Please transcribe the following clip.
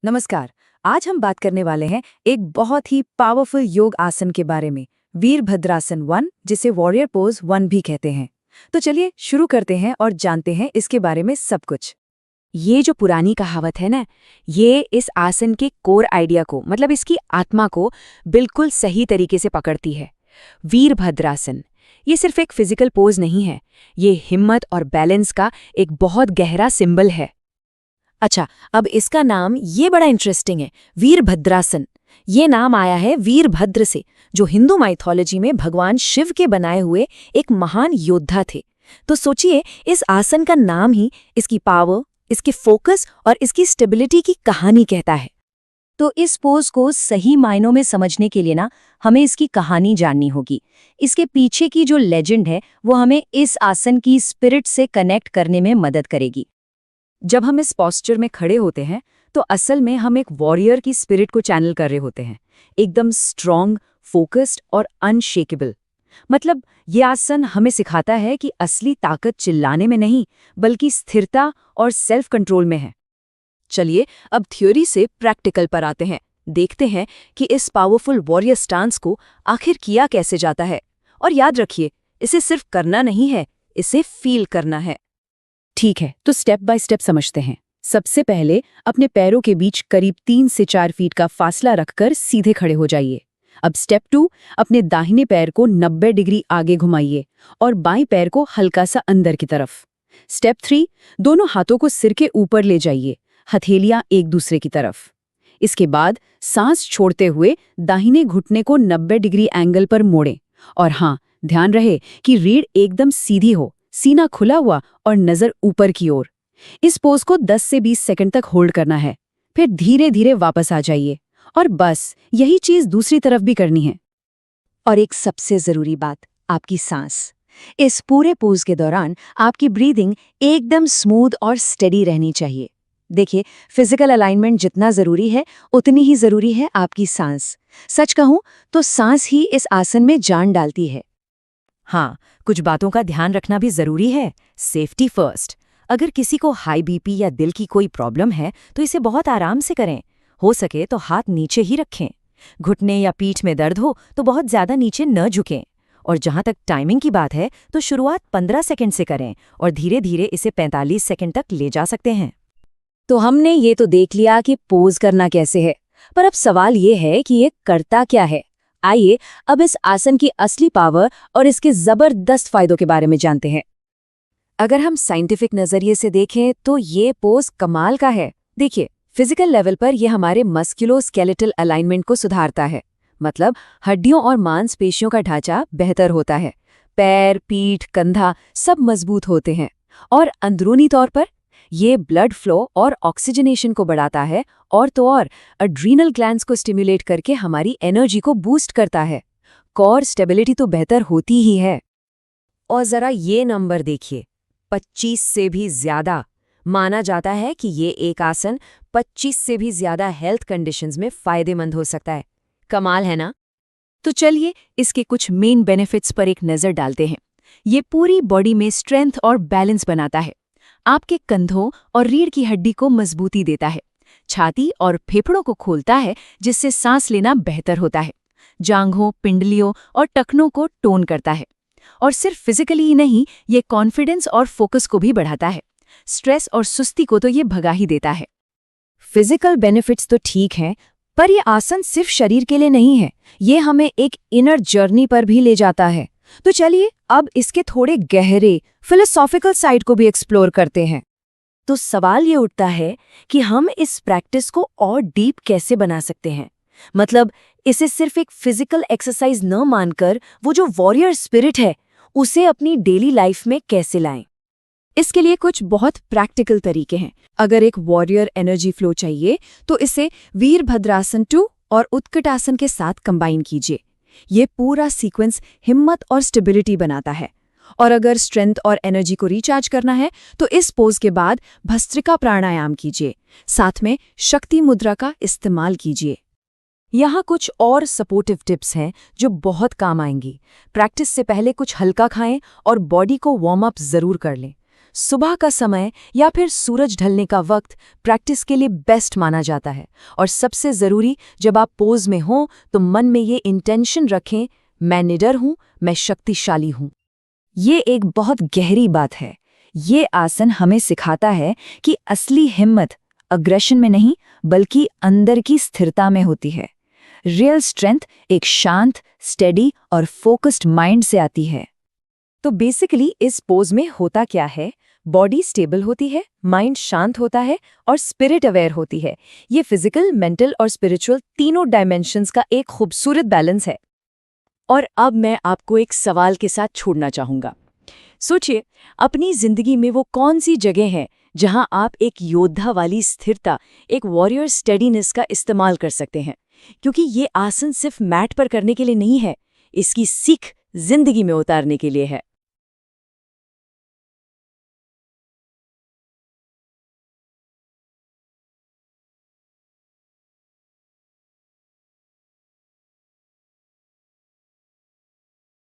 नमस्कार। आज हम बात करने वाले हैं एक बहुत ही पावरफुल योग आसन के बारे में, वीरभद्रासन 1, जिसे वॉरियर पोज 1 भी कहते हैं। तो चलिए शुरू करते हैं और जानते हैं इसके बारे में सब कुछ। ये जो पुरानी कहावत है ना, ये इस आसन के कोर आइडिया को, मतलब इसकी आत्मा को बिल्कुल सही तरीके से पकड़ती है। वीरभद्रासन ये सिर्फ एक फिजिकल पोज नहीं है, ये हिम्मत और बैलेंस का एक बहुत गहरा सिंबल है। अच्छा, अब इसका नाम ये बड़ा इंटरेस्टिंग है, वीरभद्रासन। ये नाम आया है वीरभद्र से, जो हिंदू माइथोलॉजी में भगवान शिव के बनाए हुए एक महान योद्धा थे। तो सोचिए, इस आसन का नाम ही इसकी पावर, इसके फोकस और इसकी स्टेबिलिटी की कहानी कहता है। तो इस पोज को सही मायनों में समझने के लिए ना, हमें इसकी कहानी जाननी होगी। इसके पीछे की जो लेजेंड है, वो हमें इस आसन की स्पिरिट से कनेक्ट करने में मदद करेगी। जब हम इस पॉस्चर में खड़े होते हैं तो असल में हम एक वॉरियर की स्पिरिट को चैनल कर रहे होते हैं, एकदम स्ट्रॉन्ग, फोकस्ड और अनशेकेबल। मतलब ये आसन हमें सिखाता है कि असली ताकत चिल्लाने में नहीं, बल्कि स्थिरता और सेल्फ कंट्रोल में है। चलिए अब थ्योरी से प्रैक्टिकल पर आते हैं, देखते हैं कि इस पावरफुल वॉरियर स्टांस को आखिर किया कैसे जाता है। और याद रखिए, इसे सिर्फ करना नहीं है, इसे फील करना है। ठीक है, तो स्टेप बाय स्टेप समझते हैं। सबसे पहले अपने पैरों के बीच करीब 3 से 4 फीट का फासला रखकर सीधे खड़े हो जाइए। अब स्टेप 2, अपने दाहिने पैर को 90 डिग्री आगे घुमाइए और बाएं पैर को हल्का सा अंदर की तरफ। स्टेप 3, दोनों हाथों को सिर के ऊपर ले जाइए, हथेलियां एक दूसरे की तरफ। इसके बाद सांस छोड़ते हुए दाहिने घुटने को 90 डिग्री एंगल पर मोड़ें। और हाँ, ध्यान रहे कि रीढ़ एकदम सीधी हो, सीना खुला हुआ और नजर ऊपर की ओर। इस पोज को 10 से 20 सेकंड तक होल्ड करना है, फिर धीरे धीरे वापस आ जाइए। और बस यही चीज दूसरी तरफ भी करनी है। और एक सबसे जरूरी बात, आपकी सांस। इस पूरे पोज के दौरान आपकी ब्रीदिंग एकदम स्मूथ और स्टेडी रहनी चाहिए। देखिए, फिजिकल अलाइनमेंट जितना जरूरी है, उतनी ही जरूरी है आपकी सांस। सच कहूं तो सांस ही इस आसन में जान डालती है। हाँ, कुछ बातों का ध्यान रखना भी जरूरी है। Safety first. अगर किसी को हाई बीपी या दिल की कोई प्रॉब्लम है तो इसे बहुत आराम से करें। हो सके तो हाथ नीचे ही रखें। घुटने या पीठ में दर्द हो तो बहुत ज्यादा नीचे न झुकें। और जहां तक टाइमिंग की बात है तो शुरुआत 15 सेकंड से करें और धीरे धीरे इसे 45 सेकंड तक ले जा सकते हैं। तो हमने ये तो देख लिया कि पोज करना कैसे है, पर अब सवाल ये है कि ये करता क्या है। आइए अब इस आसन की असली पावर और इसके जबरदस्त फायदों के बारे में जानते हैं। अगर हम साइंटिफिक नजरिए से देखें तो ये पोज कमाल का है। देखिए, फिजिकल लेवल पर यह हमारे मस्कुलोस्केलेटल अलाइनमेंट को सुधारता है। मतलब हड्डियों और मांसपेशियों का ढांचा बेहतर होता है। पैर, पीठ, कंधा सब मजबूत होते हैं। और अंदरूनी तौर पर ये ब्लड फ्लो और ऑक्सीजनेशन को बढ़ाता है, और तो और एड्रीनल ग्लैंड्स को स्टिमुलेट करके हमारी एनर्जी को बूस्ट करता है। कोर स्टेबिलिटी तो बेहतर होती ही है। और जरा ये नंबर देखिए, 25 से भी ज्यादा। माना जाता है कि ये एक आसन 25 से भी ज्यादा हेल्थ कंडीशंस में फायदेमंद हो सकता है। कमाल है ना? तो चलिए इसके कुछ मेन बेनिफिट्स पर एक नजर डालते हैं। ये पूरी बॉडी में स्ट्रेंथ और बैलेंस बनाता है। आपके कंधों और रीढ़ की हड्डी को मजबूती देता है। छाती और फेफड़ों को खोलता है, जिससे सांस लेना बेहतर होता है। जांघों, पिंडलियों और टखनों को टोन करता है। और सिर्फ फिजिकली ही नहीं, ये कॉन्फिडेंस और फोकस को भी बढ़ाता है। स्ट्रेस और सुस्ती को तो ये भगा ही देता है। फिजिकल बेनिफिट्स तो ठीक हैं, पर यह आसन सिर्फ शरीर के लिए नहीं है, ये हमें एक इनर जर्नी पर भी ले जाता है। तो चलिए अब इसके थोड़े गहरे फिलोसॉफिकल साइड को भी एक्सप्लोर करते हैं। तो सवाल ये उठता है कि हम इस प्रैक्टिस को और डीप कैसे बना सकते हैं। मतलब इसे सिर्फ एक फिजिकल एक्सरसाइज न मानकर वो जो वॉरियर स्पिरिट है, उसे अपनी डेली लाइफ में कैसे लाएं। इसके लिए कुछ बहुत प्रैक्टिकल तरीके हैं। अगर एक वॉरियर एनर्जी फ्लो चाहिए तो इसे वीरभद्रासन 2 और उत्कटासन के साथ कंबाइन कीजिए। ये पूरा सीक्वेंस हिम्मत और स्टेबिलिटी बनाता है। और अगर स्ट्रेंथ और एनर्जी को रिचार्ज करना है तो इस पोज के बाद भस्त्रिका प्राणायाम कीजिए। साथ में शक्ति मुद्रा का इस्तेमाल कीजिए। यहाँ कुछ और सपोर्टिव टिप्स हैं जो बहुत काम आएंगी। प्रैक्टिस से पहले कुछ हल्का खाएं और बॉडी को वार्म अप जरूर कर लें। सुबह का समय या फिर सूरज ढलने का वक्त प्रैक्टिस के लिए बेस्ट माना जाता है। और सबसे ज़रूरी, जब आप पोज में हों तो मन में ये इंटेंशन रखें, मैं निडर हूँ, मैं शक्तिशाली हूँ। ये एक बहुत गहरी बात है। ये आसन हमें सिखाता है कि असली हिम्मत अग्रेशन में नहीं बल्कि अंदर की स्थिरता में होती है। रियल स्ट्रेंथ एक शांत, स्टेडी और फोकस्ड माइंड से आती है। तो बेसिकली इस पोज में होता क्या है? बॉडी स्टेबल होती है, माइंड शांत होता है और स्पिरिट अवेयर होती है। ये फिजिकल, मेंटल और स्पिरिचुअल तीनों डायमेंशंस का एक खूबसूरत बैलेंस है। और अब मैं आपको एक सवाल के साथ छोड़ना चाहूंगा। सोचिए, अपनी जिंदगी में वो कौन सी जगह है जहां आप एक योद्धा वाली स्थिरता, एक वॉरियर स्टेडीनेस का इस्तेमाल कर सकते हैं। क्योंकि ये आसन सिर्फ मैट पर करने के लिए नहीं है, इसकी सीख जिंदगी में उतारने के लिए है।